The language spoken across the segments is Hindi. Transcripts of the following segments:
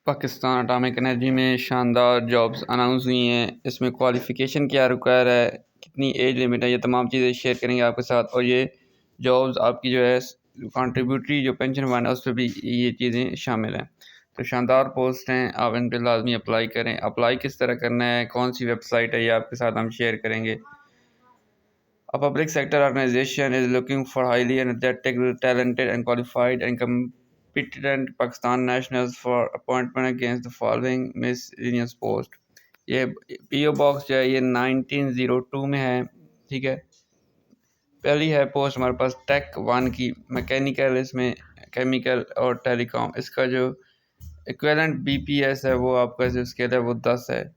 पाकिस्तान एटॉमिक एनर्जी में शानदार जॉब्स अनाउंस हुई हैं। इसमें क्वालिफ़िकेशन क्या रिक्वायर है, कितनी एज लिमिट है, ये तमाम चीज़ें शेयर करेंगे आपके साथ। और ये जॉब्स आपकी जो है कंट्रीब्यूटरी जो पेंशन फंड है उस पर भी ये चीज़ें शामिल हैं। तो शानदार पोस्ट हैं, आप इन पर लाजमी अप्लाई करें। अप्लाई किस तरह करना है, कौन सी वेबसाइट है, ये आपके साथ हम शेयर करेंगे। A public sector organization is looking for highly energetic, talented, and qualified and competent Pakistan nationals for appointment against the following miscellaneous post. ये पीओ बॉक्स जो है ये 1902 में है। ठीक है, पहली है पोस्ट हमारे पास टेक 1 की, मैकेनिकल, इसमें केमिकल और टेलीकॉम। इसका जो इक्विवेलेंट बीपीएस है वो आपका जो स्केल है वो 10 है।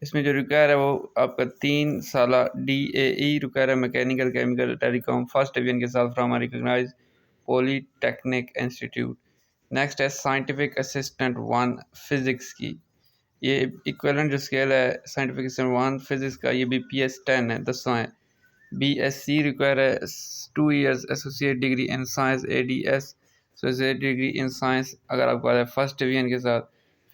इसमें जो रिक्वायर है वो आपका 3 साल DAE रिक्वायर है, mechanical chemical telecom, first division के साथ from recognise polytechnic institute. Next है साइंटिफिक असिस्टेंट 1 फिज़िक्स की। ये इक्विवेलेंट जो स्केल है साइंटिफिक असिस्टेंट 1 फिज़िक्स का ये BPS 10 है, 10वां है। BSc रिक्वायर है 2 years associate degree in science ADS associate degree in science अगर आपको आता है फर्स्ट डिवीजन के साथ।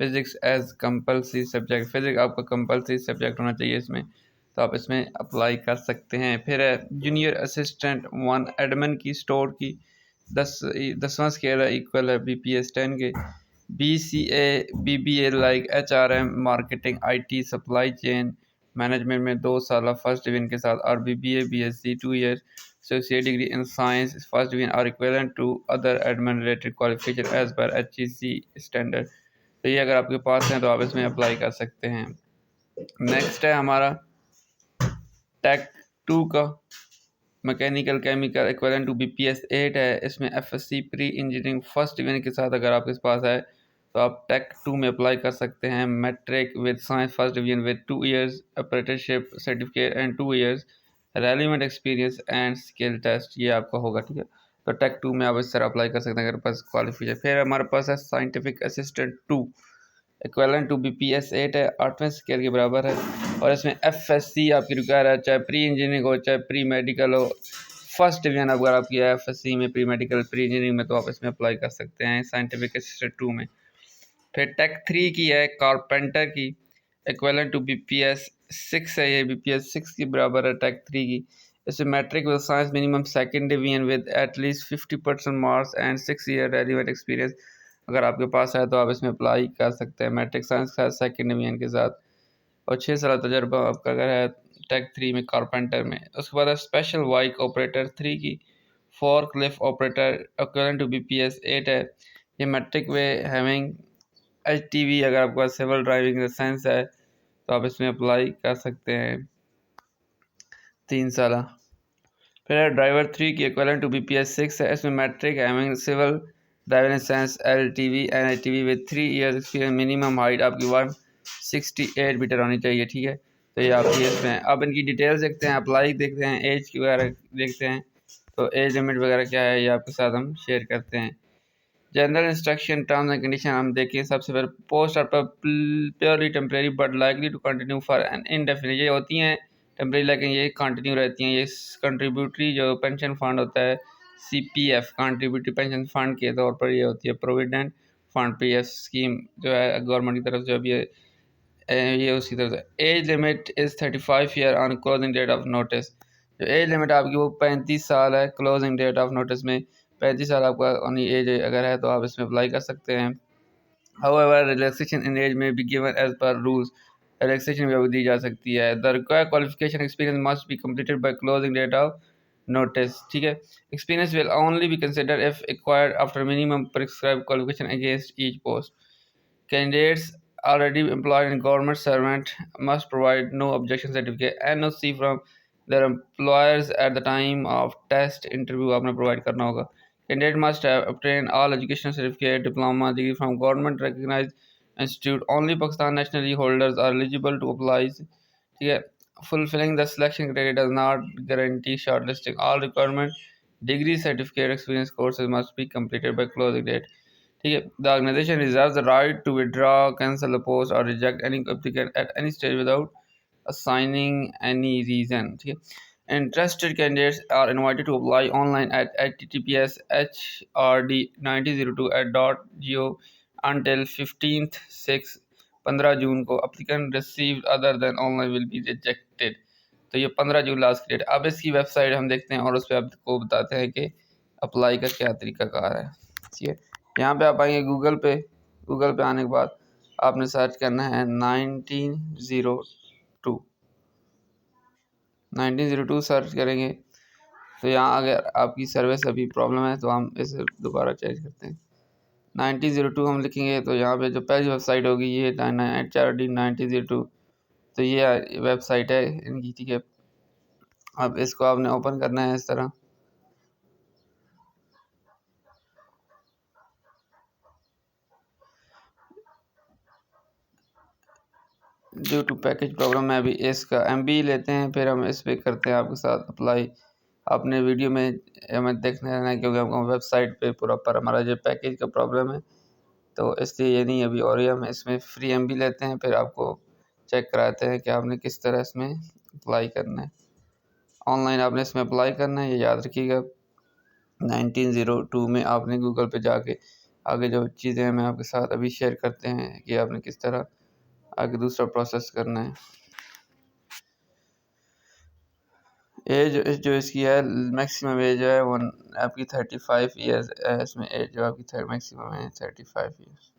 Physics as compulsory subject, physics आपका कंपलसरी सब्जेक्ट होना चाहिए इसमें, तो आप इसमें अप्लाई कर सकते हैं। फिर है जूनियर असिस्टेंट 1 एडमिन की, स्टोर की, 10वां स्केल है, इक्वल है BPS 10 के। BCA BBA like HRM marketing IT supply chain management में 2 साल फर्स्ट डिवीजन के साथ। और BBA BSc 2 year associate degree in science first division or equivalent to other admin related qualification as पर HEC स्टैंडर्ड। तो ये अगर आपके पास हैं तो आप इसमें अप्लाई कर सकते हैं। नेक्स्ट है हमारा टेक 2 का, mechanical chemical equivalent to BPS 8 है। इसमें FSc pre engineering first division के साथ अगर आपके पास है तो आप टेक 2 में अप्लाई कर सकते हैं। Matric with science first division with 2 years apprenticeship certificate and 2 years relevant experience and skill test, ये आपका होगा। ठीक है, तो टेक 2 में आप इस तरह अप्लाई कर सकते हैं अगर पास क्वालिफिकेशन। फिर हमारे पास है scientific assistant 2 equivalent to BPS 8 है, 8वें स्केल के बराबर है। और इसमें FSc आपकी रिक्वायर है, चाहे प्री इंजीनियरिंग हो चाहे प्री मेडिकल हो। फर्स्ट डिवीजन अगर आपकी है FSc में, प्री मेडिकल प्री इंजीनियरिंग में, तो आप इसमें अप्लाई कर सकते हैं साइंटिफिक असिस्टेंट 2 में। फिर टेक 3 की है, कारपेंटर की, इक्विवेलेंट टू BPS 6 है, ये BPS 6 के बराबर है टेक 3 की। इसमें matric with science minimum second division with at least 50% marks and 6 year relevant experience अगर आपके पास है तो आप इसमें अप्लाई कर सकते हैं मैट्रिक साइंस का सेकेंड डिवीजन के साथ। और 6 साल तजर्बा आपका अगर है टेक 3 में कारपेंटर में। उसके बाद है स्पेशल बाइक ऑपरेटर 3 की, forklift operator equivalent to BPS 8 है। ये मैट्रिक वे हैविंग HTV अगर आपके पास सिविल ड्राइविंग लाइसेंस है तो आप इसमें अप्लाई कर सकते हैं 3 साल। फिर ड्राइवर 3 की इक्विवेलेंट टू BPS 6 है। इसमें matric having civil driving licence LTV and HTV with 3 years experience, minimum height आपकी 168 मीटर होनी चाहिए। ठीक है, तो ये आपकी इसमें। अब इनकी डिटेल्स देखते हैं, अप्लाई देखते हैं, एज वगैरह देखते हैं। तो एज लिमिट वगैरह क्या है ये आपके साथ हम शेयर करते हैं। General instruction terms and condition हम देखें। सबसे पहले post are purely temporary but likely to continue for an indefinite, ये होती हैं टेम्प्रेरी लेकिन ये कंटिन्यू रहती हैं। ये कंट्रीब्यूटरी जो पेंशन फंड होता है CPF कंट्रीब्यूटरी पेंशन फंड के तौर पर ये होती है। प्रोविडेंट फंड PF स्कीम जो है गवर्नमेंट की तरफ से, अभी ये उसी तरह से। Age limit is 35 year on closing date of notice. जो एज लिमिट आपकी वो 35 साल है क्लोजिंग डेट ऑफ नोटिस में। 35 साल आपका ओनली एज अगर है तो आप इसमें अप्लाई कर सकते हैं। However relaxation in age may be given as per rules, relaxation भी दी जा सकती है। The required qualification experience must be completed by closing date of notice. ठीक है, experience will only be considered if acquired after minimum prescribed qualification against each post. Candidates already employed in government servant must provide no objection certificate NOC from their employers at the time of test interview आपने provide करना होगा। Candidate must have obtained all educational certificate, diploma, degree from government recognized institute. Only Pakistan nationality holders are eligible to apply। ठीक है, fulfilling the selection criteria does not guarantee shortlisting. All requirement degree certificate experience courses must be completed by closing date। ठीक है, the organisation reserve the right to withdraw, cancel the post और reject any applicant at any stage without assigning any reason। ठीक है, interested candidates are invited to apply online at https hrd9002@.go until 15 जून को applicant received other than online will be rejected। तो ये 15 जून लास्ट डेट। अब इसकी वेबसाइट हम देखते हैं और उस पर आपको बताते हैं कि अप्लाई का क्या तरीकाकार है। ठीक है, यहाँ पे आप आएंगे गूगल पे। गूगल पे आने के बाद आपने सर्च करना है 1902 सर्च करेंगे तो यहाँ अगर आपकी सर्विस अभी प्रॉब्लम है तो हम इसे दोबारा चेंज करते हैं। 1902 हम लिखेंगे तो यहाँ पे जो पहली वेबसाइट होगी ये HRD 1902, तो ये वेबसाइट है इनकी। ठीक है, अब इसको आपने ओपन करना है इस तरह। ड्यू टू पैकेज प्रॉब्लम में अभी इसका MB लेते हैं, फिर हम इस पर करते हैं आपके साथ अप्लाई। आपने वीडियो में हमें देखने रहना है क्योंकि हमको वेबसाइट पे प्रॉपर हमारा जो पैकेज का प्रॉब्लम है तो इसलिए ये नहीं अभी। और ये हम इसमें फ्री MB लेते हैं, फिर आपको चेक कराते हैं कि आपने किस तरह इसमें अप्लाई करना है। ऑनलाइन आपने इसमें अप्लाई करना है, ये याद रखिएगा। 1902 में आपने गूगल पे जाके आगे जो चीज़ें हैं मैं आपके साथ अभी शेयर करते हैं कि आपने किस तरह आगे दूसरा प्रोसेस करना है। एज जो इसकी है मैक्सिमम एज है वो आपकी 35 ईयर्स है। इसमें एज जो आपकी मैक्सिमम है 35 years.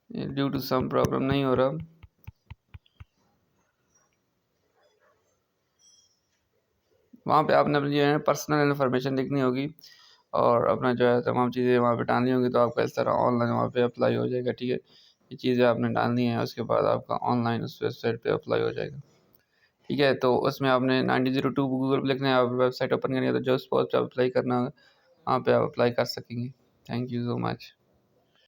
Due to some problem नहीं हो रहा। वहाँ पे आपने अपनी जो है पर्सनल इन्फॉर्मेशन लिखनी होगी और अपना जो है तमाम चीज़ें वहाँ पे डालनी होगी, तो आपका इस तरह ऑनलाइन वहाँ पे अप्लाई हो जाएगा। ठीक है, ये चीज़ें आपने डालनी है, उसके बाद आपका ऑनलाइन उस वेबसाइट पे अप्लाई हो जाएगा। ठीक है, तो उसमें आपने 1902 गूगल पे लिखना है, आप वेबसाइट ओपन करेंगे तो जो पोस्ट आप अप्लाई करना है वहाँ पे आप अप्लाई कर सकेंगे। Thank you so much.